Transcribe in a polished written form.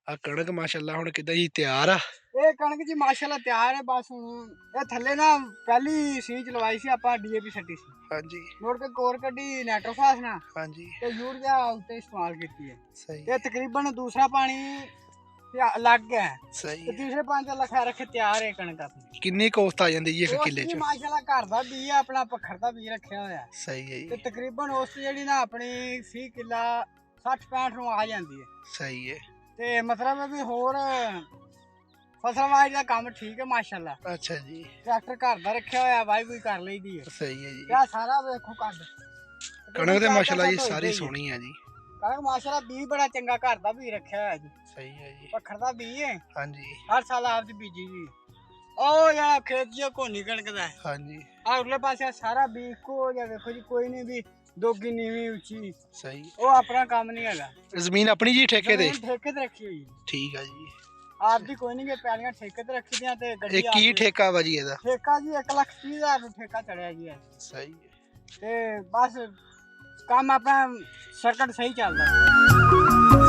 ਆ ਕਣਕ ਮਾਸ਼ਾਅੱਲਾ ਹੁਣ ਕਿੱਦਾਂ ਜੀ ਤਿਆਰ ਆ? ਇਹ ਕਣਕ ਜੀ ਮਾਸ਼ਾਅੱਲਾ ਤਿਆਰ ਹੈ। ਬਸ ਹੁਣ ਇਹ ਥੱਲੇ ਨਾ ਪਹਿਲੀ ਸੀਂਚ ਲਵਾਈ ਸੀ ਆਪਾਂ, ਡੀਏਪੀ ਛੱਡੀ ਸੀ, ਹਾਂਜੀ ਮੁੜ ਕੇ ਕੋਰ ਕੱਢੀ ਨਾਈਟ੍ਰੋਫਾਸ ਨਾਲ ਹਾਂਜੀ ਤੇ ਯੂਰੀਆ ਉੱਤੇ ਇਸਤੇਮਾਲ ਕੀਤੀ ਹੈ। ਸਹੀ ਤੇ ਤਕਰੀਬਨ ਦੂਸਰਾ ਪਾਣੀ ਲੱਗ ਗਿਆ ਹੈ ਸਹੀ ਤੇ ਹੈ। ਤੀਸਰੇ ਪਾਣੀ ਦਾ ਲਖਾ ਰੱਖੇ ਤਿਆਰ ਹੈ ਕਣਕ ਆਪਣੀ। ਕਿੰਨੀ ਕੋਸਤ ਆ ਜਾਂਦੀ ਜੀ ਇੱਕ ਕਿੱਲੇ ਚ? ਮਾਸ਼ਾਅੱਲਾ ਘਰ ਦਾ ਬੀਜ ਹੈ, ਆਪਣਾ ਪੱਖਰ ਦਾ ਬੀਜ ਰੱਖਿਆ ਹੋਇਆ ਸਹੀ ਹੈ ਤੇ ਜੀ ਤਕਰੀਬਨ ਉਸ ਜਿਹੜੀ ਨਾ ਆਪਣੀ 20 ਕਿੱਲਾ 60-65 ਨੂੰ ਆ ਜਾਂਦੀ ਹੈ। ਸਹੀ ਹੈ। ਤੇ ਮਤਲਬ ਵੀ ਹੋਰ ਫਸਲਵਾੜੀ ਦਾ ਕੰਮ ਠੀਕ ਹੈ ਮਾਸ਼ਾਅੱਲਾ। ਅੱਛਾ ਜੀ ਟਰੈਕਟਰ ਘਰ ਦਾ ਰੱਖਿਆ ਹੋਇਆ, ਵਾਈ ਵੀ ਕਰ ਲਈਦੀ ਹੈ। ਸਹੀ ਹੈ ਜੀ। ਇਹ ਸਾਰਾ ਵੇਖੋ ਕੱਢ ਕਣਕ ਤੇ ਮਾਸ਼ਾਅੱਲਾ ਜੀ ਸਾਰੀ ਸੋਹਣੀ ਆ ਜੀ। ਕਣਕ ਮਾਸ਼ਾਅੱਲਾ ਬੀਜ ਬੜਾ ਚੰਗਾ ਘਰ ਦਾ ਬੀਜ ਰੱਖਿਆ ਹੋਇਆ ਜੀ। ਸਹੀ ਹੈ ਜੀ। ਪੱਖਰ ਦਾ ਬੀਜ ਹੈ, ਹਾਂਜੀ ਹਰ ਸਾਲ ਆਪ ਦੀ ਬੀਜੀ ਜੀ। ਉਹ ਜਿਹੜਾ ਖੇਤ ਜਿਹਾ ਕੋਨੀ ਕਣਕ ਦਾ ਹੈ, ਹਾਂਜੀ ਆ ਉਰਲੇ ਪਾਸੇ ਸਾਰਾ ਬੀਜ ਕੋ ਜਾਂ ਵੇਖੋ ਜੀ, ਕੋਈ ਨਹੀਂ ਵੀ ਦੋਗੀ ਨੀਵੀਂ ਉੱਚੀ, ਸਹੀ। ਉਹ ਆਪਣਾ ਕੰਮ ਨਹੀਂ ਹੈਗਾ। ਜ਼ਮੀਨ ਆਪਣੀ ਜੀ ਠੇਕੇ ਤੇ? ਜ਼ਮੀਨ ਠੇਕੇ ਤੇ ਰੱਖੀ ਹੋਈ, ਠੀਕ ਆ ਜੀ। ਆਪ ਦੀ ਕੋਈ ਨਹੀਂ ਗੇ, ਪੈਲੀਆਂ ਠੇਕੇ ਤੇ ਰੱਖੀ ਦੀਆਂ ਤੇ ਗੱਡੀ ਇਹ ਕੀ ਠੇਕਾ ਵਾ ਜੀ ਇਹਦਾ? ਠੇਕਾ ਜੀ 1,30,000 ਨੂੰ ਠੇਕਾ ਚੜਿਆ ਜੀ। ਸਹੀ ਹੈ। ਤੇ ਬਸ ਕੰਮ ਆਪਣਾ ਸਰਕਟ ਸਹੀ ਚੱਲਦਾ।